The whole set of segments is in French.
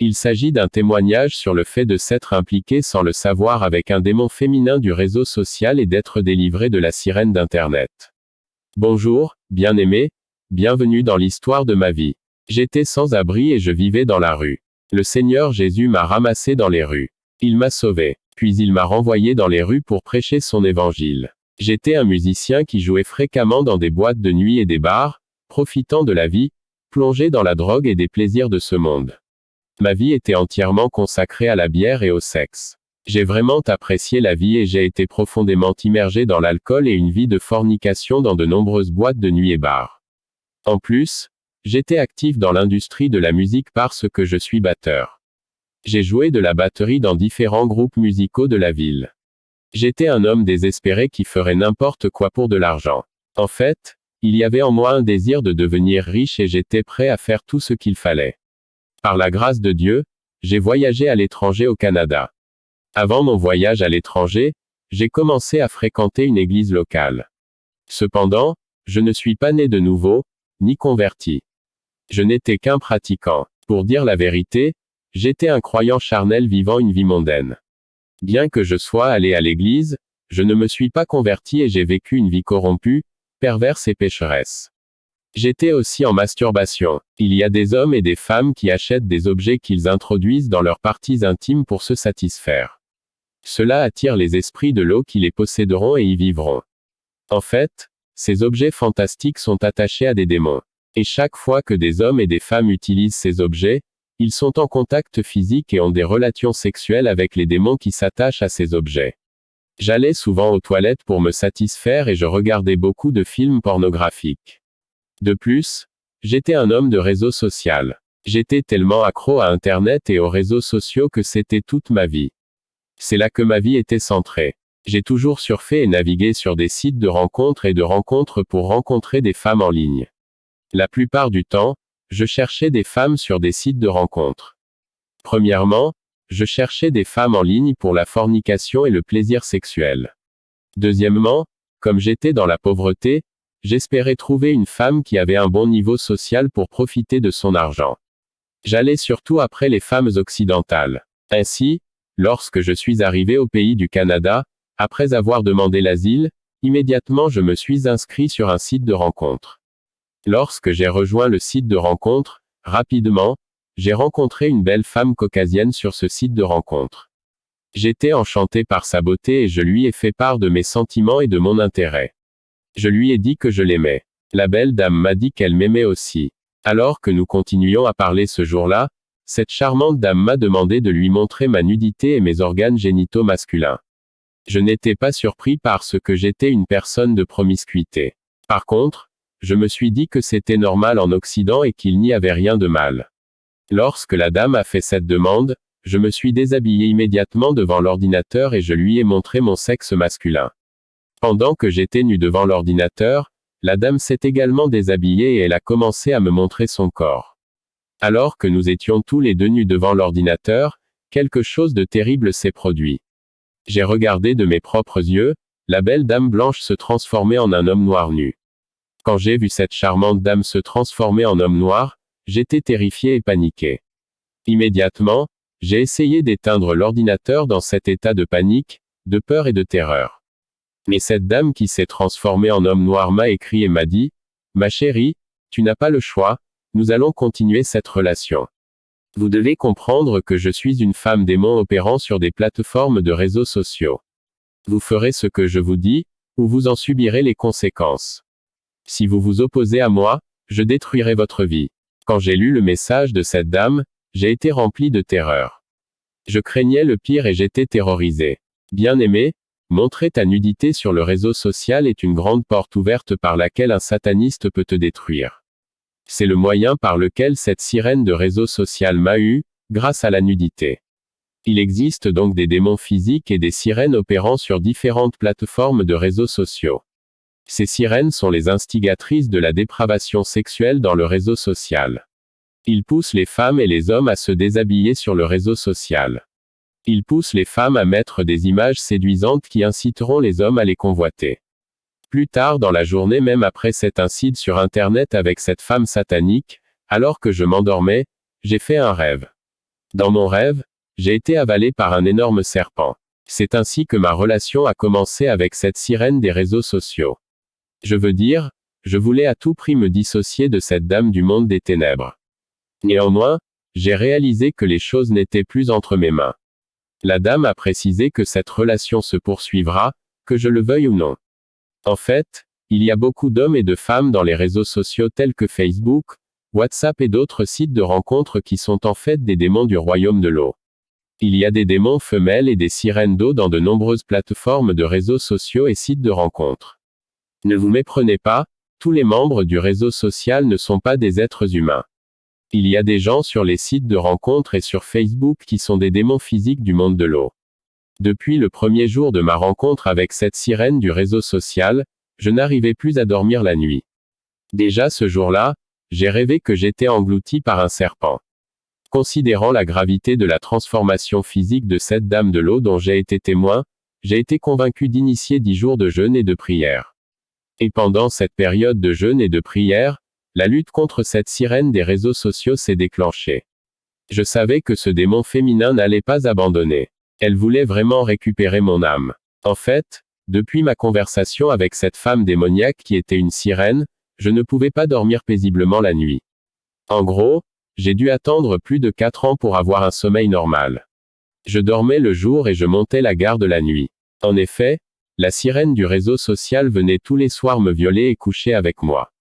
Il s'agit d'un témoignage sur le fait de s'être impliqué sans le savoir avec un démon féminin du réseau social et d'être délivré de la sirène d'Internet. Bonjour, bien-aimé, bienvenue dans l'histoire de ma vie. J'étais sans abri et je vivais dans la rue. Le Seigneur Jésus m'a ramassé dans les rues. Il m'a sauvé, puis il m'a renvoyé dans les rues pour prêcher son évangile. J'étais un musicien qui jouait fréquemment dans des boîtes de nuit et des bars, profitant de la vie, plongé dans la drogue et des plaisirs de ce monde. Ma vie était entièrement consacrée à la bière et au sexe. J'ai vraiment apprécié la vie et j'ai été profondément immergé dans l'alcool et une vie de fornication dans de nombreuses boîtes de nuit et bars. En plus, j'étais actif dans l'industrie de la musique parce que je suis batteur. J'ai joué de la batterie dans différents groupes musicaux de la ville. J'étais un homme désespéré qui ferait n'importe quoi pour de l'argent. En fait, il y avait en moi un désir de devenir riche et j'étais prêt à faire tout ce qu'il fallait. Par la grâce de Dieu, j'ai voyagé à l'étranger au Canada. Avant mon voyage à l'étranger, j'ai commencé à fréquenter une église locale. Cependant, je ne suis pas né de nouveau, ni converti. Je n'étais qu'un pratiquant. Pour dire la vérité, j'étais un croyant charnel vivant une vie mondaine. Bien que je sois allé à l'église, je ne me suis pas converti et j'ai vécu une vie corrompue, perverse et pécheresse. J'étais aussi en masturbation. Il y a des hommes et des femmes qui achètent des objets qu'ils introduisent dans leurs parties intimes pour se satisfaire. Cela attire les esprits de l'eau qui les posséderont et y vivront. En fait, ces objets fantastiques sont attachés à des démons. Et chaque fois que des hommes et des femmes utilisent ces objets, ils sont en contact physique et ont des relations sexuelles avec les démons qui s'attachent à ces objets. J'allais souvent aux toilettes pour me satisfaire et je regardais beaucoup de films pornographiques. De plus, j'étais un homme de réseau social. J'étais tellement accro à Internet et aux réseaux sociaux que c'était toute ma vie. C'est là que ma vie était centrée. J'ai toujours surfé et navigué sur des sites de rencontres et de rencontres pour rencontrer des femmes en ligne. La plupart du temps, je cherchais des femmes sur des sites de rencontres. Premièrement, je cherchais des femmes en ligne pour la fornication et le plaisir sexuel. Deuxièmement, comme j'étais dans la pauvreté, j'espérais trouver une femme qui avait un bon niveau social pour profiter de son argent. J'allais surtout après les femmes occidentales. Ainsi, lorsque je suis arrivé au pays du Canada, après avoir demandé l'asile, immédiatement je me suis inscrit sur un site de rencontre. Lorsque j'ai rejoint le site de rencontre, rapidement, j'ai rencontré une belle femme caucasienne sur ce site de rencontre. J'étais enchanté par sa beauté et je lui ai fait part de mes sentiments et de mon intérêt. Je lui ai dit que je l'aimais. La belle dame m'a dit qu'elle m'aimait aussi. Alors que nous continuions à parler ce jour-là, cette charmante dame m'a demandé de lui montrer ma nudité et mes organes génitaux masculins. Je n'étais pas surpris parce que j'étais une personne de promiscuité. Par contre, je me suis dit que c'était normal en Occident et qu'il n'y avait rien de mal. Lorsque la dame a fait cette demande, je me suis déshabillé immédiatement devant l'ordinateur et je lui ai montré mon sexe masculin. Pendant que j'étais nu devant l'ordinateur, la dame s'est également déshabillée et elle a commencé à me montrer son corps. Alors que nous étions tous les deux nus devant l'ordinateur, quelque chose de terrible s'est produit. J'ai regardé de mes propres yeux, la belle dame blanche se transformer en un homme noir nu. Quand j'ai vu cette charmante dame se transformer en homme noir, j'étais terrifié et paniqué. Immédiatement, j'ai essayé d'éteindre l'ordinateur dans cet état de panique, de peur et de terreur. Mais cette dame qui s'est transformée en homme noir m'a écrit et m'a dit, « Ma chérie, tu n'as pas le choix, nous allons continuer cette relation. Vous devez comprendre que je suis une femme démon opérant sur des plateformes de réseaux sociaux. Vous ferez ce que je vous dis, ou vous en subirez les conséquences. Si vous vous opposez à moi, je détruirai votre vie. » Quand j'ai lu le message de cette dame, j'ai été rempli de terreur. Je craignais le pire et j'étais terrorisé. Bien-aimé, montrer ta nudité sur le réseau social est une grande porte ouverte par laquelle un sataniste peut te détruire. C'est le moyen par lequel cette sirène de réseau social m'a eu, grâce à la nudité. Il existe donc des démons physiques et des sirènes opérant sur différentes plateformes de réseaux sociaux. Ces sirènes sont les instigatrices de la dépravation sexuelle dans le réseau social. Ils poussent les femmes et les hommes à se déshabiller sur le réseau social. Ils poussent les femmes à mettre des images séduisantes qui inciteront les hommes à les convoiter. Plus tard dans la journée, même après cet incident sur Internet avec cette femme satanique, alors que je m'endormais, j'ai fait un rêve. Dans mon rêve, j'ai été avalé par un énorme serpent. C'est ainsi que ma relation a commencé avec cette sirène des réseaux sociaux. Je veux dire, je voulais à tout prix me dissocier de cette dame du monde des ténèbres. Néanmoins, j'ai réalisé que les choses n'étaient plus entre mes mains. La dame a précisé que cette relation se poursuivra, que je le veuille ou non. En fait, il y a beaucoup d'hommes et de femmes dans les réseaux sociaux tels que Facebook, WhatsApp et d'autres sites de rencontres qui sont en fait des démons du royaume de l'eau. Il y a des démons femelles et des sirènes d'eau dans de nombreuses plateformes de réseaux sociaux et sites de rencontres. Ne vous méprenez pas, tous les membres du réseau social ne sont pas des êtres humains. Il y a des gens sur les sites de rencontres et sur Facebook qui sont des démons physiques du monde de l'eau. Depuis le premier jour de ma rencontre avec cette sirène du réseau social, je n'arrivais plus à dormir la nuit. Déjà ce jour-là, j'ai rêvé que j'étais englouti par un serpent. Considérant la gravité de la transformation physique de cette dame de l'eau dont j'ai été témoin, j'ai été convaincu d'initier 10 jours de jeûne et de prière. Et pendant cette période de jeûne et de prière, la lutte contre cette sirène des réseaux sociaux s'est déclenchée. Je savais que ce démon féminin n'allait pas abandonner. Elle voulait vraiment récupérer mon âme. En fait, depuis ma conversation avec cette femme démoniaque qui était une sirène, je ne pouvais pas dormir paisiblement la nuit. En gros, j'ai dû attendre plus de 4 ans pour avoir un sommeil normal. Je dormais le jour et je montais la garde la nuit. En effet, la sirène du réseau social venait tous les soirs me violer et coucher avec moi.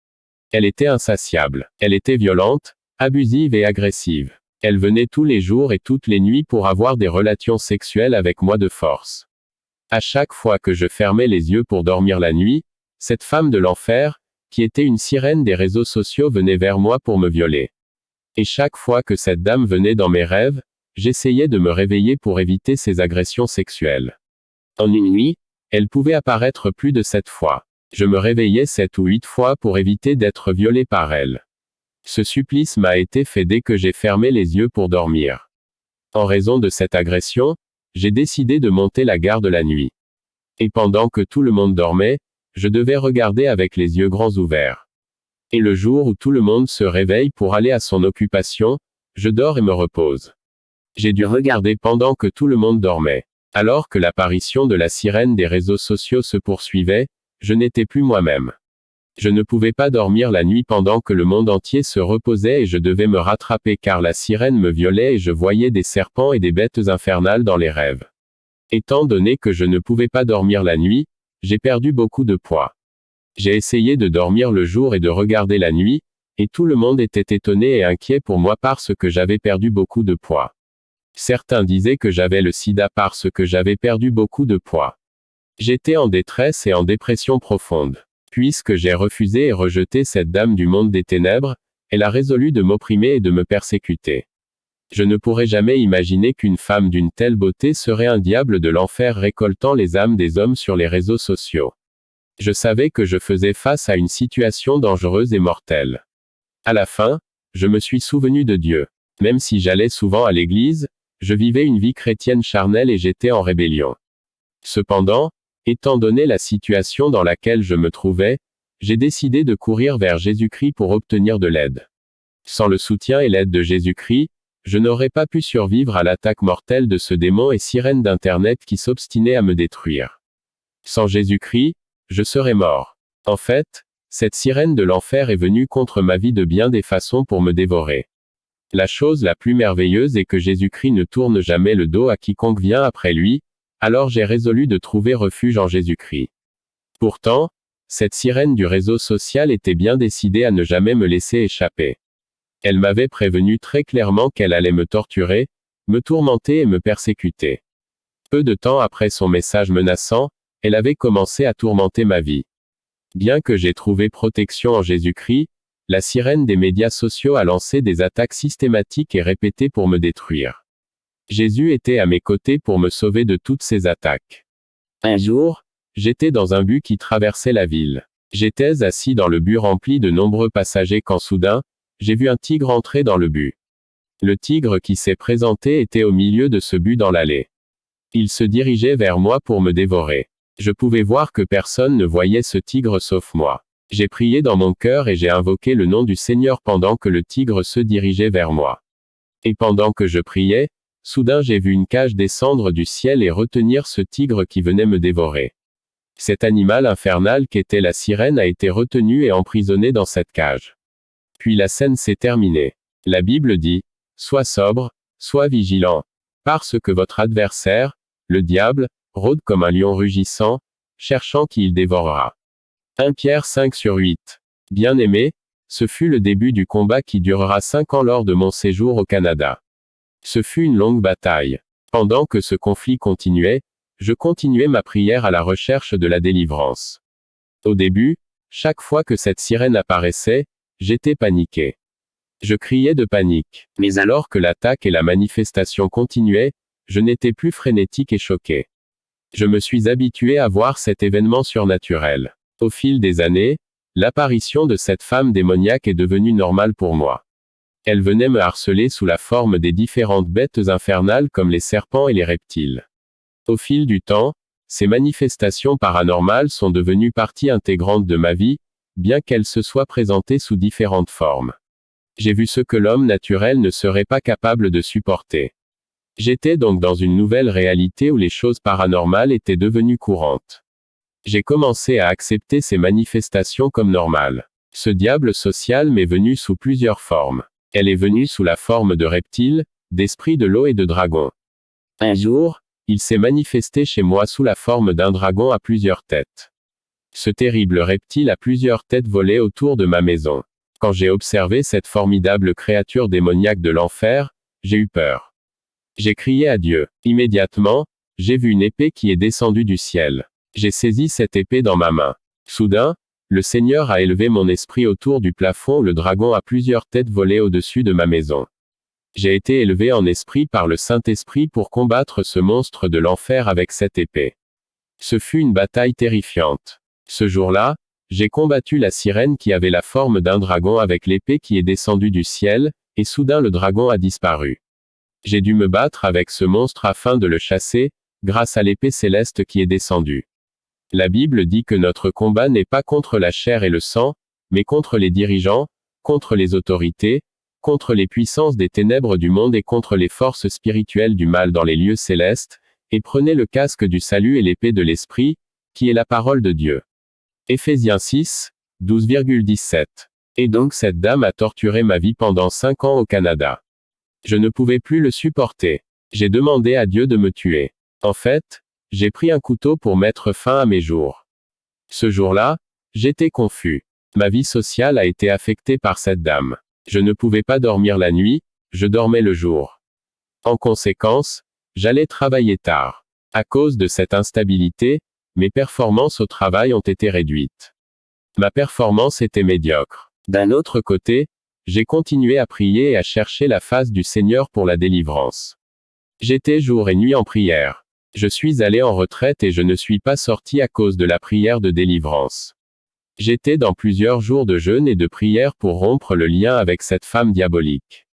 Elle était insatiable. Elle était violente, abusive et agressive. Elle venait tous les jours et toutes les nuits pour avoir des relations sexuelles avec moi de force. À chaque fois que je fermais les yeux pour dormir la nuit, cette femme de l'enfer, qui était une sirène des réseaux sociaux, venait vers moi pour me violer. Et chaque fois que cette dame venait dans mes rêves, j'essayais de me réveiller pour éviter ses agressions sexuelles. En une nuit, elle pouvait apparaître plus de 7 fois. Je me réveillais 7 ou 8 fois pour éviter d'être violé par elle. Ce supplice m'a été fait dès que j'ai fermé les yeux pour dormir. En raison de cette agression, j'ai décidé de monter la garde la nuit. Et pendant que tout le monde dormait, je devais regarder avec les yeux grands ouverts. Et le jour où tout le monde se réveille pour aller à son occupation, je dors et me repose. J'ai dû regarder pendant que tout le monde dormait. Alors que l'apparition de la sirène des réseaux sociaux se poursuivait, je n'étais plus moi-même. Je ne pouvais pas dormir la nuit pendant que le monde entier se reposait et je devais me rattraper car la sirène me violait et je voyais des serpents et des bêtes infernales dans les rêves. Étant donné que je ne pouvais pas dormir la nuit, j'ai perdu beaucoup de poids. J'ai essayé de dormir le jour et de regarder la nuit, et tout le monde était étonné et inquiet pour moi parce que j'avais perdu beaucoup de poids. Certains disaient que j'avais le sida parce que j'avais perdu beaucoup de poids. J'étais en détresse et en dépression profonde. Puisque j'ai refusé et rejeté cette dame du monde des ténèbres, elle a résolu de m'opprimer et de me persécuter. Je ne pourrais jamais imaginer qu'une femme d'une telle beauté serait un diable de l'enfer récoltant les âmes des hommes sur les réseaux sociaux. Je savais que je faisais face à une situation dangereuse et mortelle. À la fin, je me suis souvenu de Dieu. Même si j'allais souvent à l'église, je vivais une vie chrétienne charnelle et j'étais en rébellion. Cependant, étant donné la situation dans laquelle je me trouvais, j'ai décidé de courir vers Jésus-Christ pour obtenir de l'aide. Sans le soutien et l'aide de Jésus-Christ, je n'aurais pas pu survivre à l'attaque mortelle de ce démon et sirène d'Internet qui s'obstinait à me détruire. Sans Jésus-Christ, je serais mort. En fait, cette sirène de l'enfer est venue contre ma vie de bien des façons pour me dévorer. La chose la plus merveilleuse est que Jésus-Christ ne tourne jamais le dos à quiconque vient après lui, alors j'ai résolu de trouver refuge en Jésus-Christ. Pourtant, cette sirène du réseau social était bien décidée à ne jamais me laisser échapper. Elle m'avait prévenu très clairement qu'elle allait me torturer, me tourmenter et me persécuter. Peu de temps après son message menaçant, elle avait commencé à tourmenter ma vie. Bien que j'ai trouvé protection en Jésus-Christ, la sirène des médias sociaux a lancé des attaques systématiques et répétées pour me détruire. Jésus était à mes côtés pour me sauver de toutes ces attaques. Un jour, j'étais dans un bus qui traversait la ville. J'étais assis dans le bus rempli de nombreux passagers quand soudain, j'ai vu un tigre entrer dans le bus. Le tigre qui s'est présenté était au milieu de ce bus dans l'allée. Il se dirigeait vers moi pour me dévorer. Je pouvais voir que personne ne voyait ce tigre sauf moi. J'ai prié dans mon cœur et j'ai invoqué le nom du Seigneur pendant que le tigre se dirigeait vers moi. Et pendant que je priais, soudain j'ai vu une cage descendre du ciel et retenir ce tigre qui venait me dévorer. Cet animal infernal qu'était la sirène a été retenu et emprisonné dans cette cage. Puis la scène s'est terminée. La Bible dit, « Sois sobre, sois vigilant, parce que votre adversaire, le diable, rôde comme un lion rugissant, cherchant qui il dévorera. » 1 Pierre 5/8. Bien-aimés, ce fut le début du combat qui durera 5 ans lors de mon séjour au Canada. Ce fut une longue bataille. Pendant que ce conflit continuait, je continuais ma prière à la recherche de la délivrance. Au début, chaque fois que cette sirène apparaissait, j'étais paniqué. Je criais de panique. Mais alors que l'attaque et la manifestation continuaient, je n'étais plus frénétique et choqué. Je me suis habitué à voir cet événement surnaturel. Au fil des années, l'apparition de cette femme démoniaque est devenue normale pour moi. Elle venait me harceler sous la forme des différentes bêtes infernales comme les serpents et les reptiles. Au fil du temps, ces manifestations paranormales sont devenues partie intégrante de ma vie, bien qu'elles se soient présentées sous différentes formes. J'ai vu ce que l'homme naturel ne serait pas capable de supporter. J'étais donc dans une nouvelle réalité où les choses paranormales étaient devenues courantes. J'ai commencé à accepter ces manifestations comme normales. Ce diable social m'est venu sous plusieurs formes. Elle est venue sous la forme de reptiles, d'esprits de l'eau et de dragons. Un jour, il s'est manifesté chez moi sous la forme d'un dragon à plusieurs têtes. Ce terrible reptile à plusieurs têtes volait autour de ma maison. Quand j'ai observé cette formidable créature démoniaque de l'enfer, j'ai eu peur. J'ai crié à Dieu. Immédiatement, j'ai vu une épée qui est descendue du ciel. J'ai saisi cette épée dans ma main. Soudain, le Seigneur a élevé mon esprit autour du plafond où le dragon à plusieurs têtes volait au-dessus de ma maison. J'ai été élevé en esprit par le Saint-Esprit pour combattre ce monstre de l'enfer avec cette épée. Ce fut une bataille terrifiante. Ce jour-là, j'ai combattu la sirène qui avait la forme d'un dragon avec l'épée qui est descendue du ciel, et soudain le dragon a disparu. J'ai dû me battre avec ce monstre afin de le chasser, grâce à l'épée céleste qui est descendue. La Bible dit que notre combat n'est pas contre la chair et le sang, mais contre les dirigeants, contre les autorités, contre les puissances des ténèbres du monde et contre les forces spirituelles du mal dans les lieux célestes, et prenez le casque du salut et l'épée de l'Esprit, qui est la parole de Dieu. Éphésiens 6, 12,17. Et donc cette dame a torturé ma vie pendant 5 ans au Canada. Je ne pouvais plus le supporter. J'ai demandé à Dieu de me tuer. En fait, j'ai pris un couteau pour mettre fin à mes jours. Ce jour-là, j'étais confus. Ma vie sociale a été affectée par cette dame. Je ne pouvais pas dormir la nuit, je dormais le jour. En conséquence, j'allais travailler tard. À cause de cette instabilité, mes performances au travail ont été réduites. Ma performance était médiocre. D'un autre côté, j'ai continué à prier et à chercher la face du Seigneur pour la délivrance. J'étais jour et nuit en prière. Je suis allé en retraite et je ne suis pas sorti à cause de la prière de délivrance. J'étais dans plusieurs jours de jeûne et de prière pour rompre le lien avec cette femme diabolique.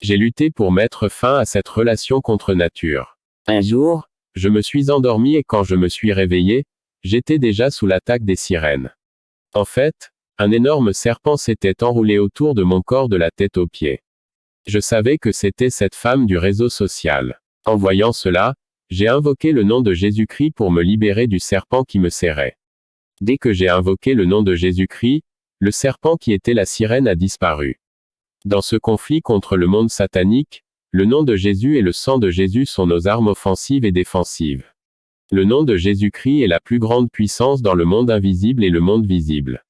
J'ai lutté pour mettre fin à cette relation contre nature. Un jour, je me suis endormi et quand je me suis réveillé, j'étais déjà sous l'attaque des sirènes. En fait, un énorme serpent s'était enroulé autour de mon corps de la tête aux pieds. Je savais que c'était cette femme du réseau social. En voyant cela, j'ai invoqué le nom de Jésus-Christ pour me libérer du serpent qui me serrait. Dès que j'ai invoqué le nom de Jésus-Christ, le serpent qui était la sirène a disparu. Dans ce conflit contre le monde satanique, le nom de Jésus et le sang de Jésus sont nos armes offensives et défensives. Le nom de Jésus-Christ est la plus grande puissance dans le monde invisible et le monde visible.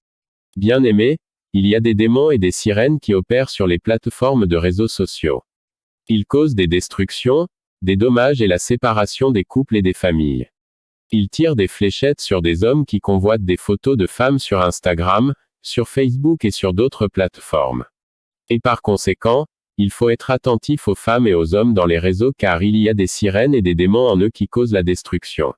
Bien-aimés, il y a des démons et des sirènes qui opèrent sur les plateformes de réseaux sociaux. Ils causent des destructions, des dommages et la séparation des couples et des familles. Ils tirent des fléchettes sur des hommes qui convoitent des photos de femmes sur Instagram, sur Facebook et sur d'autres plateformes. Et par conséquent, il faut être attentif aux femmes et aux hommes dans les réseaux car il y a des sirènes et des démons en eux qui causent la destruction.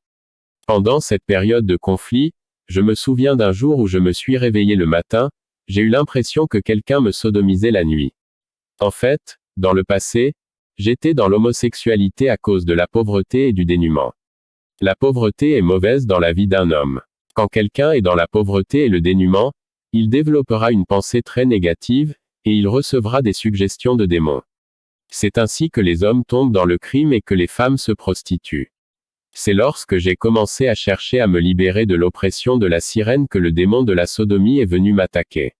Pendant cette période de conflit, je me souviens d'un jour où je me suis réveillé le matin, j'ai eu l'impression que quelqu'un me sodomisait la nuit. En fait, dans le passé, j'étais dans l'homosexualité à cause de la pauvreté et du dénuement. La pauvreté est mauvaise dans la vie d'un homme. Quand quelqu'un est dans la pauvreté et le dénuement, il développera une pensée très négative, et il recevra des suggestions de démons. C'est ainsi que les hommes tombent dans le crime et que les femmes se prostituent. C'est lorsque j'ai commencé à chercher à me libérer de l'oppression de la sirène que le démon de la sodomie est venu m'attaquer.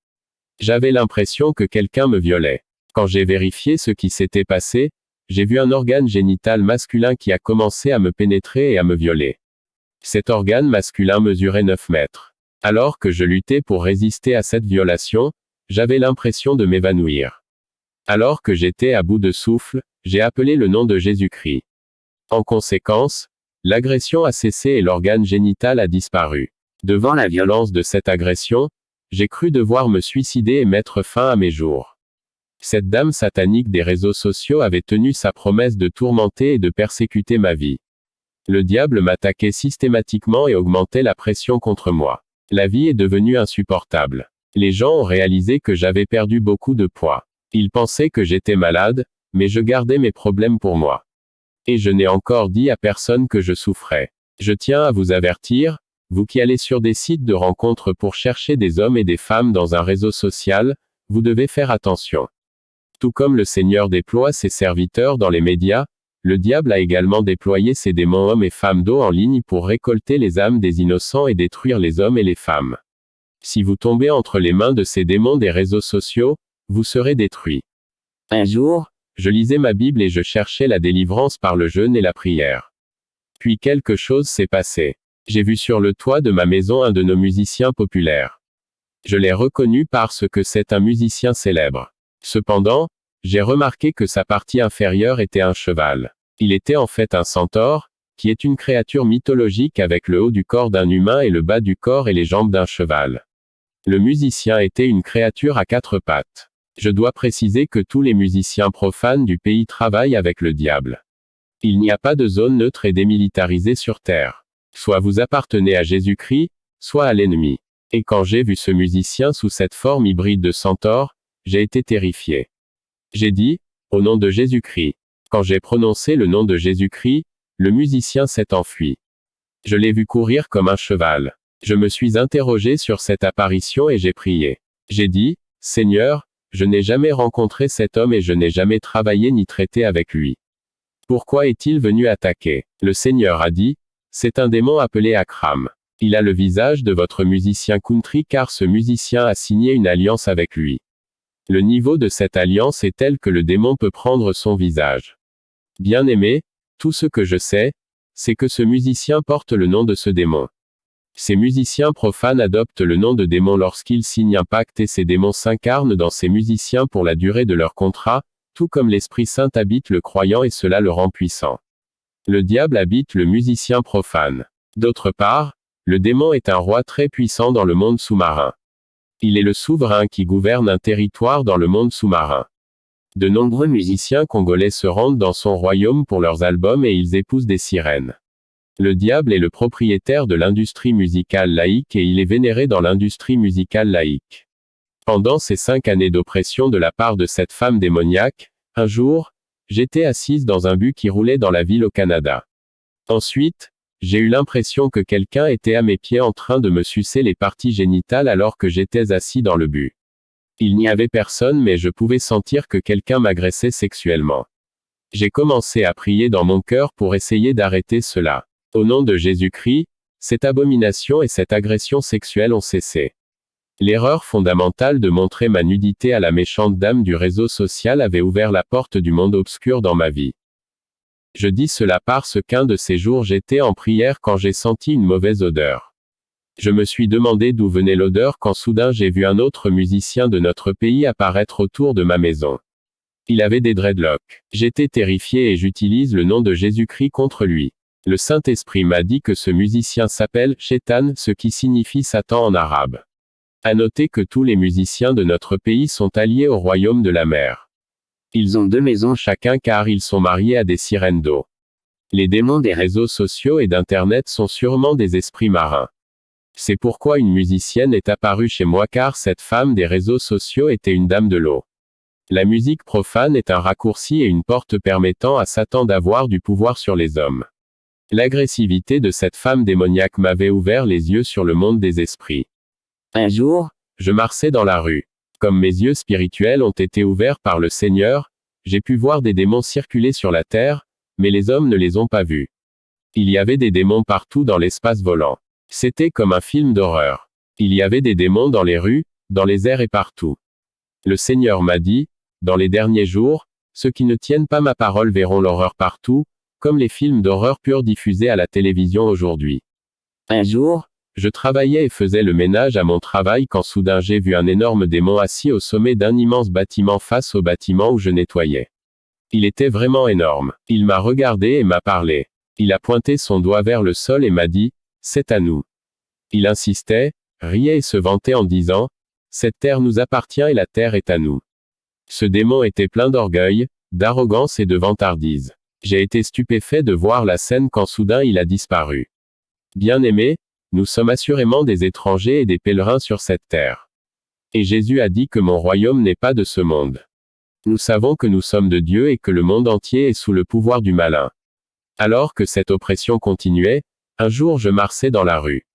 J'avais l'impression que quelqu'un me violait. Quand j'ai vérifié ce qui s'était passé, j'ai vu un organe génital masculin qui a commencé à me pénétrer et à me violer. Cet organe masculin mesurait 9 mètres. Alors que je luttais pour résister à cette violation, j'avais l'impression de m'évanouir. Alors que j'étais à bout de souffle, j'ai appelé le nom de Jésus-Christ. En conséquence, l'agression a cessé et l'organe génital a disparu. Devant la violence de cette agression, j'ai cru devoir me suicider et mettre fin à mes jours. Cette dame satanique des réseaux sociaux avait tenu sa promesse de tourmenter et de persécuter ma vie. Le diable m'attaquait systématiquement et augmentait la pression contre moi. La vie est devenue insupportable. Les gens ont réalisé que j'avais perdu beaucoup de poids. Ils pensaient que j'étais malade, mais je gardais mes problèmes pour moi. Et je n'ai encore dit à personne que je souffrais. Je tiens à vous avertir, vous qui allez sur des sites de rencontres pour chercher des hommes et des femmes dans un réseau social, vous devez faire attention. Tout comme le Seigneur déploie ses serviteurs dans les médias, le diable a également déployé ses démons hommes et femmes d'eau en ligne pour récolter les âmes des innocents et détruire les hommes et les femmes. Si vous tombez entre les mains de ces démons des réseaux sociaux, vous serez détruits. Un jour, je lisais ma Bible et je cherchais la délivrance par le jeûne et la prière. Puis quelque chose s'est passé. J'ai vu sur le toit de ma maison un de nos musiciens populaires. Je l'ai reconnu parce que c'est un musicien célèbre. Cependant, j'ai remarqué que sa partie inférieure était un cheval. Il était en fait un centaure, qui est une créature mythologique avec le haut du corps d'un humain et le bas du corps et les jambes d'un cheval. Le musicien était une créature à 4 pattes. Je dois préciser que tous les musiciens profanes du pays travaillent avec le diable. Il n'y a pas de zone neutre et démilitarisée sur Terre. Soit vous appartenez à Jésus-Christ, soit à l'ennemi. Et quand j'ai vu ce musicien sous cette forme hybride de centaure, j'ai été terrifié. J'ai dit, au nom de Jésus-Christ. Quand j'ai prononcé le nom de Jésus-Christ, le musicien s'est enfui. Je l'ai vu courir comme un cheval. Je me suis interrogé sur cette apparition et j'ai prié. J'ai dit, Seigneur, je n'ai jamais rencontré cet homme et je n'ai jamais travaillé ni traité avec lui. Pourquoi est-il venu attaquer? Le Seigneur a dit, c'est un démon appelé Akram. Il a le visage de votre musicien country car ce musicien a signé une alliance avec lui. Le niveau de cette alliance est tel que le démon peut prendre son visage. Bien-aimé, tout ce que je sais, c'est que ce musicien porte le nom de ce démon. Ces musiciens profanes adoptent le nom de démon lorsqu'ils signent un pacte et ces démons s'incarnent dans ces musiciens pour la durée de leur contrat, tout comme l'Esprit Saint habite le croyant et cela le rend puissant. Le diable habite le musicien profane. D'autre part, le démon est un roi très puissant dans le monde sous-marin. Il est le souverain qui gouverne un territoire dans le monde sous-marin. De nombreux musiciens congolais se rendent dans son royaume pour leurs albums et ils épousent des sirènes. Le diable est le propriétaire de l'industrie musicale laïque et il est vénéré dans l'industrie musicale laïque. Pendant ces 5 années d'oppression de la part de cette femme démoniaque, un jour, j'étais assise dans un bus qui roulait dans la ville au Canada. Ensuite, j'ai eu l'impression que quelqu'un était à mes pieds en train de me sucer les parties génitales alors que j'étais assis dans le bus. Il n'y avait personne mais je pouvais sentir que quelqu'un m'agressait sexuellement. J'ai commencé à prier dans mon cœur pour essayer d'arrêter cela. Au nom de Jésus-Christ, cette abomination et cette agression sexuelle ont cessé. L'erreur fondamentale de montrer ma nudité à la méchante dame du réseau social avait ouvert la porte du monde obscur dans ma vie. Je dis cela parce qu'un de ces jours j'étais en prière quand j'ai senti une mauvaise odeur. Je me suis demandé d'où venait l'odeur quand soudain j'ai vu un autre musicien de notre pays apparaître autour de ma maison. Il avait des dreadlocks. J'étais terrifié et j'utilise le nom de Jésus-Christ contre lui. Le Saint-Esprit m'a dit que ce musicien s'appelle Shaitan, ce qui signifie Satan en arabe. À noter que tous les musiciens de notre pays sont alliés au royaume de la mer. Ils ont 2 maisons chacun car ils sont mariés à des sirènes d'eau. Les démons des réseaux sociaux et d'Internet sont sûrement des esprits marins. C'est pourquoi une musicienne est apparue chez moi car cette femme des réseaux sociaux était une dame de l'eau. La musique profane est un raccourci et une porte permettant à Satan d'avoir du pouvoir sur les hommes. L'agressivité de cette femme démoniaque m'avait ouvert les yeux sur le monde des esprits. Un jour, je marchais dans la rue. Comme mes yeux spirituels ont été ouverts par le Seigneur, j'ai pu voir des démons circuler sur la terre, mais les hommes ne les ont pas vus. Il y avait des démons partout dans l'espace volant. C'était comme un film d'horreur. Il y avait des démons dans les rues, dans les airs et partout. Le Seigneur m'a dit, dans les derniers jours, ceux qui ne tiennent pas ma parole verront l'horreur partout, comme les films d'horreur purs diffusés à la télévision aujourd'hui. Un jour, je travaillais et faisais le ménage à mon travail quand soudain j'ai vu un énorme démon assis au sommet d'un immense bâtiment face au bâtiment où je nettoyais. Il était vraiment énorme. Il m'a regardé et m'a parlé. Il a pointé son doigt vers le sol et m'a dit, « C'est à nous ». Il insistait, riait et se vantait en disant, « Cette terre nous appartient et la terre est à nous ». Ce démon était plein d'orgueil, d'arrogance et de vantardise. J'ai été stupéfait de voir la scène quand soudain il a disparu. Bien-aimés, nous sommes assurément des étrangers et des pèlerins sur cette terre. Et Jésus a dit que mon royaume n'est pas de ce monde. Nous savons que nous sommes de Dieu et que le monde entier est sous le pouvoir du malin. Alors que cette oppression continuait, un jour je marchais dans la rue.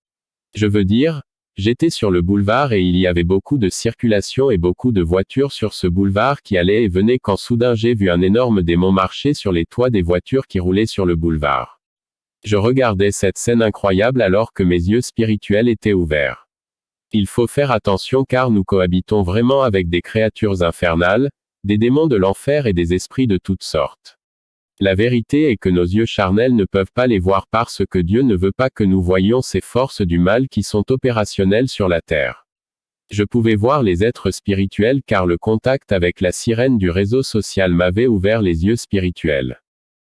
Je veux dire, j'étais sur le boulevard et il y avait beaucoup de circulation et beaucoup de voitures sur ce boulevard qui allaient et venaient quand soudain j'ai vu un énorme démon marcher sur les toits des voitures qui roulaient sur le boulevard. Je regardais cette scène incroyable alors que mes yeux spirituels étaient ouverts. Il faut faire attention car nous cohabitons vraiment avec des créatures infernales, des démons de l'enfer et des esprits de toutes sortes. La vérité est que nos yeux charnels ne peuvent pas les voir parce que Dieu ne veut pas que nous voyions ces forces du mal qui sont opérationnelles sur la terre. Je pouvais voir les êtres spirituels car le contact avec la sirène du réseau social m'avait ouvert les yeux spirituels.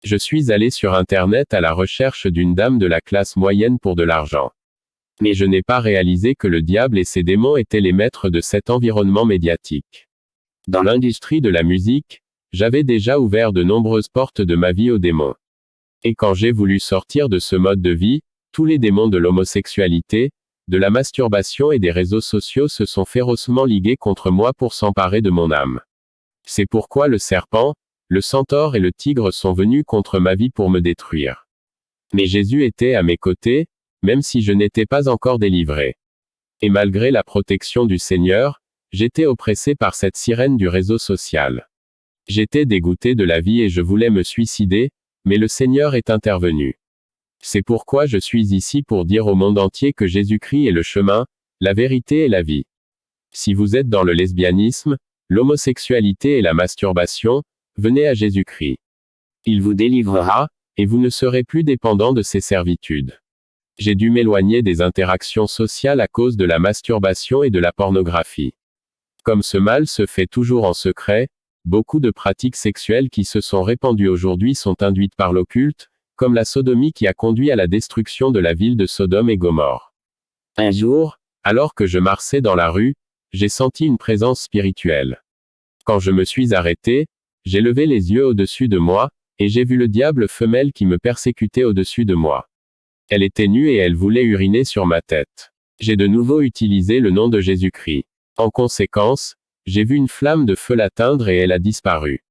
Je suis allé sur Internet à la recherche d'une dame de la classe moyenne pour de l'argent. Mais je n'ai pas réalisé que le diable et ses démons étaient les maîtres de cet environnement médiatique. Dans l'industrie de la musique, j'avais déjà ouvert de nombreuses portes de ma vie aux démons. Et quand j'ai voulu sortir de ce mode de vie, tous les démons de l'homosexualité, de la masturbation et des réseaux sociaux se sont férocement ligués contre moi pour s'emparer de mon âme. C'est pourquoi le serpent, le centaure et le tigre sont venus contre ma vie pour me détruire. Mais Jésus était à mes côtés, même si je n'étais pas encore délivré. Et malgré la protection du Seigneur, j'étais oppressé par cette sirène du réseau social. J'étais dégoûté de la vie et je voulais me suicider, mais le Seigneur est intervenu. C'est pourquoi je suis ici pour dire au monde entier que Jésus-Christ est le chemin, la vérité et la vie. Si vous êtes dans le lesbianisme, l'homosexualité et la masturbation, venez à Jésus-Christ. Il vous délivrera, et vous ne serez plus dépendant de ses servitudes. J'ai dû m'éloigner des interactions sociales à cause de la masturbation et de la pornographie. Comme ce mal se fait toujours en secret, beaucoup de pratiques sexuelles qui se sont répandues aujourd'hui sont induites par l'occulte, comme la sodomie qui a conduit à la destruction de la ville de Sodome et Gomorrhe. Un jour, alors que je marchais dans la rue, j'ai senti une présence spirituelle. Quand je me suis arrêté, j'ai levé les yeux au-dessus de moi, et j'ai vu le diable femelle qui me persécutait au-dessus de moi. Elle était nue et elle voulait uriner sur ma tête. J'ai de nouveau utilisé le nom de Jésus-Christ. En conséquence, j'ai vu une flamme de feu l'atteindre et elle a disparu.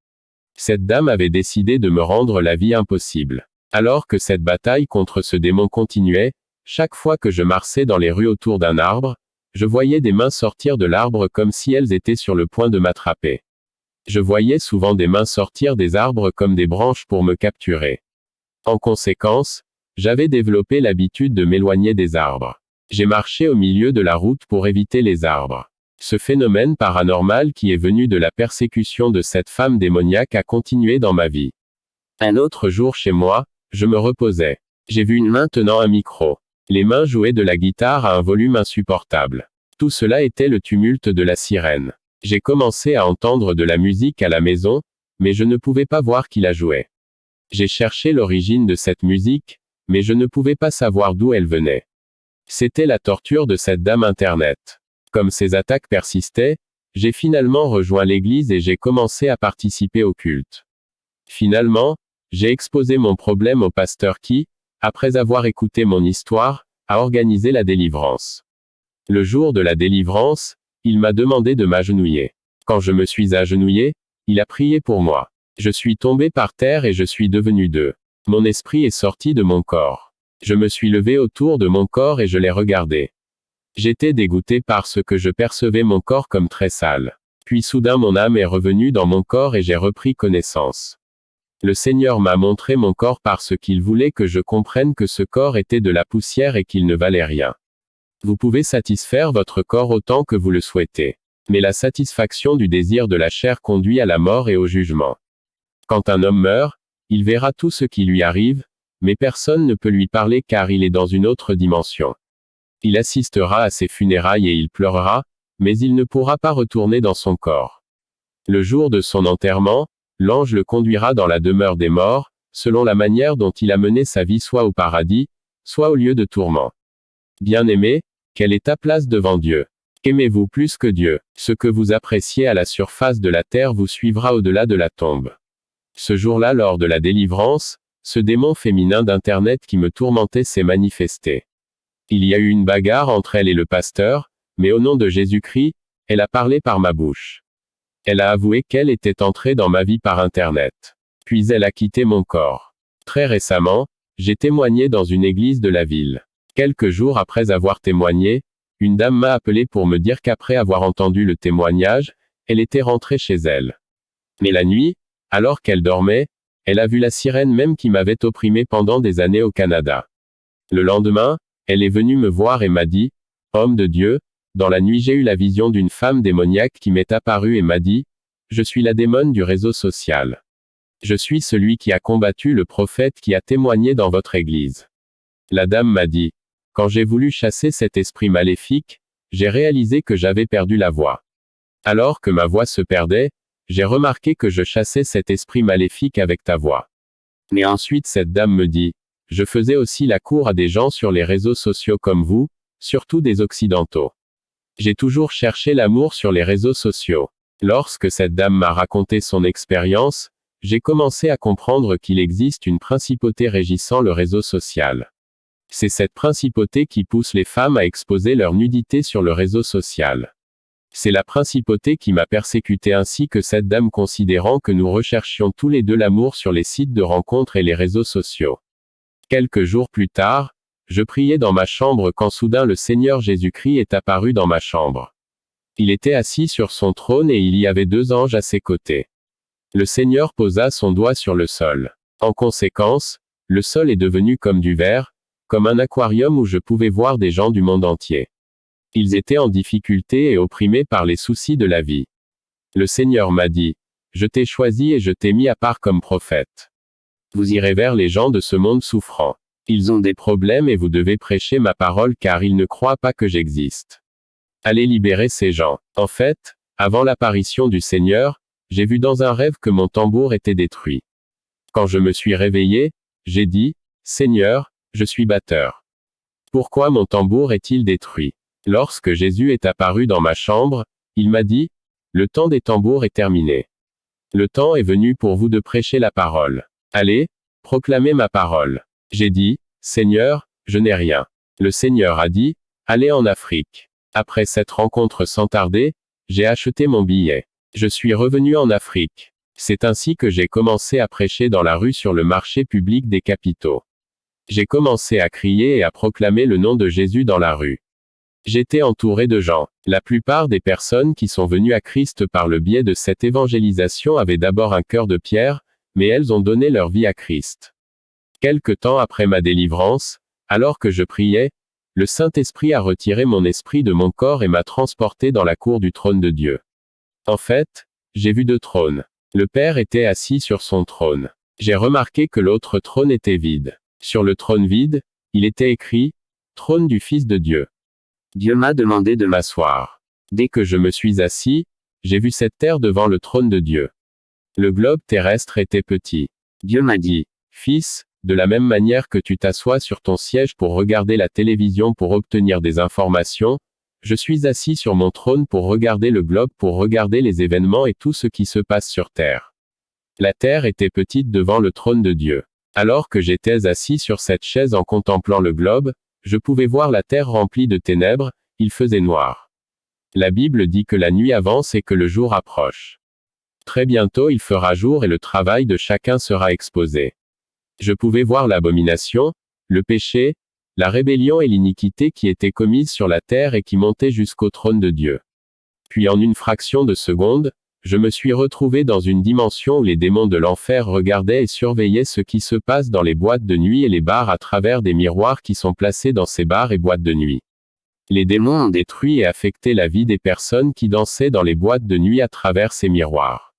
Cette dame avait décidé de me rendre la vie impossible. Alors que cette bataille contre ce démon continuait, chaque fois que je marchais dans les rues autour d'un arbre, je voyais des mains sortir de l'arbre comme si elles étaient sur le point de m'attraper. Je voyais souvent des mains sortir des arbres comme des branches pour me capturer. En conséquence, j'avais développé l'habitude de m'éloigner des arbres. J'ai marché au milieu de la route pour éviter les arbres. Ce phénomène paranormal qui est venu de la persécution de cette femme démoniaque a continué dans ma vie. Un autre jour chez moi, je me reposais. J'ai vu une main tenant un micro. Les mains jouaient de la guitare à un volume insupportable. Tout cela était le tumulte de la sirène. J'ai commencé à entendre de la musique à la maison, mais je ne pouvais pas voir qui la jouait. J'ai cherché l'origine de cette musique, mais je ne pouvais pas savoir d'où elle venait. C'était la torture de cette dame Internet. Comme ces attaques persistaient, j'ai finalement rejoint l'église et j'ai commencé à participer au culte. Finalement, j'ai exposé mon problème au pasteur qui, après avoir écouté mon histoire, a organisé la délivrance. Le jour de la délivrance, il m'a demandé de m'agenouiller. Quand je me suis agenouillé, il a prié pour moi. Je suis tombé par terre et je suis devenu deux. Mon esprit est sorti de mon corps. Je me suis levé autour de mon corps et je l'ai regardé. J'étais dégoûté parce que je percevais mon corps comme très sale. Puis soudain mon âme est revenue dans mon corps et j'ai repris connaissance. Le Seigneur m'a montré mon corps parce qu'il voulait que je comprenne que ce corps était de la poussière et qu'il ne valait rien. Vous pouvez satisfaire votre corps autant que vous le souhaitez. Mais la satisfaction du désir de la chair conduit à la mort et au jugement. Quand un homme meurt, il verra tout ce qui lui arrive, mais personne ne peut lui parler car il est dans une autre dimension. Il assistera à ses funérailles et il pleurera, mais il ne pourra pas retourner dans son corps. Le jour de son enterrement, l'ange le conduira dans la demeure des morts, selon la manière dont il a mené sa vie soit au paradis, soit au lieu de tourment. Bien-aimé, quelle est ta place devant Dieu? Aimez-vous plus que Dieu? Ce que vous appréciez à la surface de la terre vous suivra au-delà de la tombe. Ce jour-là, lors de la délivrance, ce démon féminin d'Internet qui me tourmentait s'est manifesté. Il y a eu une bagarre entre elle et le pasteur, mais au nom de Jésus-Christ, elle a parlé par ma bouche. Elle a avoué qu'elle était entrée dans ma vie par Internet. Puis elle a quitté mon corps. Très récemment, j'ai témoigné dans une église de la ville. Quelques jours après avoir témoigné, une dame m'a appelé pour me dire qu'après avoir entendu le témoignage, elle était rentrée chez elle. Mais la nuit, alors qu'elle dormait, elle a vu la sirène même qui m'avait opprimé pendant des années au Canada. Le lendemain, elle est venue me voir et m'a dit, « Homme de Dieu, dans la nuit j'ai eu la vision d'une femme démoniaque qui m'est apparue et m'a dit, « Je suis la démone du réseau social. Je suis celui qui a combattu le prophète qui a témoigné dans votre église. » La dame m'a dit, « Quand j'ai voulu chasser cet esprit maléfique, j'ai réalisé que j'avais perdu la voix. Alors que ma voix se perdait, j'ai remarqué que je chassais cet esprit maléfique avec ta voix. » Mais ensuite cette dame me dit, « Je faisais aussi la cour à des gens sur les réseaux sociaux comme vous, surtout des occidentaux. J'ai toujours cherché l'amour sur les réseaux sociaux. » Lorsque cette dame m'a raconté son expérience, j'ai commencé à comprendre qu'il existe une principauté régissant le réseau social. C'est cette principauté qui pousse les femmes à exposer leur nudité sur le réseau social. C'est la principauté qui m'a persécuté ainsi que cette dame considérant que nous recherchions tous les deux l'amour sur les sites de rencontres et les réseaux sociaux. Quelques jours plus tard, je priais dans ma chambre quand soudain le Seigneur Jésus-Christ est apparu dans ma chambre. Il était assis sur son trône et il y avait 2 anges à ses côtés. Le Seigneur posa son doigt sur le sol. En conséquence, le sol est devenu comme du verre, comme un aquarium où je pouvais voir des gens du monde entier. Ils étaient en difficulté et opprimés par les soucis de la vie. Le Seigneur m'a dit, « Je t'ai choisi et je t'ai mis à part comme prophète. Vous irez vers les gens de ce monde souffrant. Ils ont des problèmes et vous devez prêcher ma parole car ils ne croient pas que j'existe. Allez libérer ces gens. » En fait, avant l'apparition du Seigneur, j'ai vu dans un rêve que mon tambour était détruit. Quand je me suis réveillé, j'ai dit, « Seigneur, je suis batteur. Pourquoi mon tambour est-il détruit? » Lorsque Jésus est apparu dans ma chambre, il m'a dit, « Le temps des tambours est terminé. Le temps est venu pour vous de prêcher la parole. Allez, proclamez ma parole. » J'ai dit, « Seigneur, je n'ai rien. » Le Seigneur a dit, « Allez en Afrique. » Après cette rencontre sans tarder, j'ai acheté mon billet. Je suis revenu en Afrique. C'est ainsi que j'ai commencé à prêcher dans la rue sur le marché public des capitaux. J'ai commencé à crier et à proclamer le nom de Jésus dans la rue. J'étais entouré de gens. La plupart des personnes qui sont venues à Christ par le biais de cette évangélisation avaient d'abord un cœur de pierre, mais elles ont donné leur vie à Christ. Quelque temps après ma délivrance, alors que je priais, le Saint-Esprit a retiré mon esprit de mon corps et m'a transporté dans la cour du trône de Dieu. En fait, j'ai vu 2 trônes. Le Père était assis sur son trône. J'ai remarqué que l'autre trône était vide. Sur le trône vide, il était écrit, « Trône du Fils de Dieu ». Dieu m'a demandé de m'asseoir. Dès que je me suis assis, j'ai vu cette terre devant le trône de Dieu. Le globe terrestre était petit. Dieu m'a dit, « Fils, de la même manière que tu t'assois sur ton siège pour regarder la télévision pour obtenir des informations, je suis assis sur mon trône pour regarder le globe pour regarder les événements et tout ce qui se passe sur terre. » La terre était petite devant le trône de Dieu. Alors que j'étais assis sur cette chaise en contemplant le globe, je pouvais voir la terre remplie de ténèbres, il faisait noir. La Bible dit que la nuit avance et que le jour approche. Très bientôt il fera jour et le travail de chacun sera exposé. Je pouvais voir l'abomination, le péché, la rébellion et l'iniquité qui étaient commises sur la terre et qui montaient jusqu'au trône de Dieu. Puis en une fraction de seconde, je me suis retrouvé dans une dimension où les démons de l'enfer regardaient et surveillaient ce qui se passe dans les boîtes de nuit et les bars à travers des miroirs qui sont placés dans ces bars et boîtes de nuit. Les démons ont détruit et affecté la vie des personnes qui dansaient dans les boîtes de nuit à travers ces miroirs.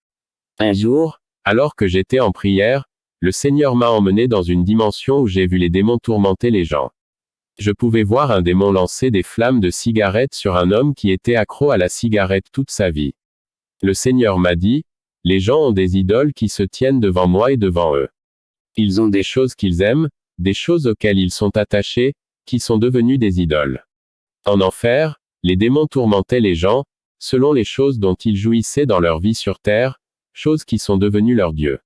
Un jour, alors que j'étais en prière, le Seigneur m'a emmené dans une dimension où j'ai vu les démons tourmenter les gens. Je pouvais voir un démon lancer des flammes de cigarettes sur un homme qui était accro à la cigarette toute sa vie. Le Seigneur m'a dit, les gens ont des idoles qui se tiennent devant moi et devant eux. Ils ont des choses qu'ils aiment, des choses auxquelles ils sont attachés, qui sont devenues des idoles. En enfer, les démons tourmentaient les gens, selon les choses dont ils jouissaient dans leur vie sur terre, choses qui sont devenues leurs dieux.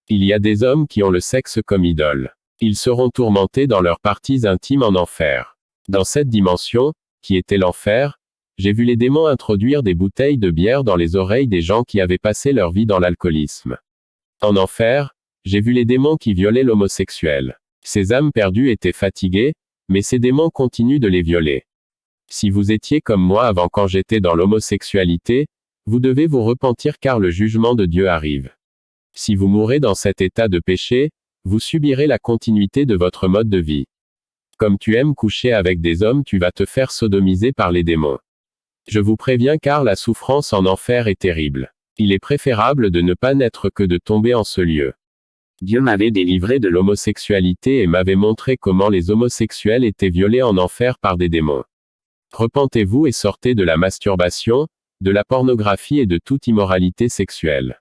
Il y a des hommes qui ont le sexe comme idole. Ils seront tourmentés dans leurs parties intimes en enfer. Dans cette dimension, qui était l'enfer, j'ai vu les démons introduire des bouteilles de bière dans les oreilles des gens qui avaient passé leur vie dans l'alcoolisme. En enfer, j'ai vu les démons qui violaient l'homosexuel. Ces âmes perdues étaient fatiguées, mais ces démons continuent de les violer. Si vous étiez comme moi avant quand j'étais dans l'homosexualité, vous devez vous repentir car le jugement de Dieu arrive. Si vous mourrez dans cet état de péché, vous subirez la continuité de votre mode de vie. Comme tu aimes coucher avec des hommes, tu vas te faire sodomiser par les démons. Je vous préviens car la souffrance en enfer est terrible. Il est préférable de ne pas naître que de tomber en ce lieu. Dieu m'avait délivré de l'homosexualité et m'avait montré comment les homosexuels étaient violés en enfer par des démons. Repentez-vous et sortez de la masturbation, de la pornographie et de toute immoralité sexuelle.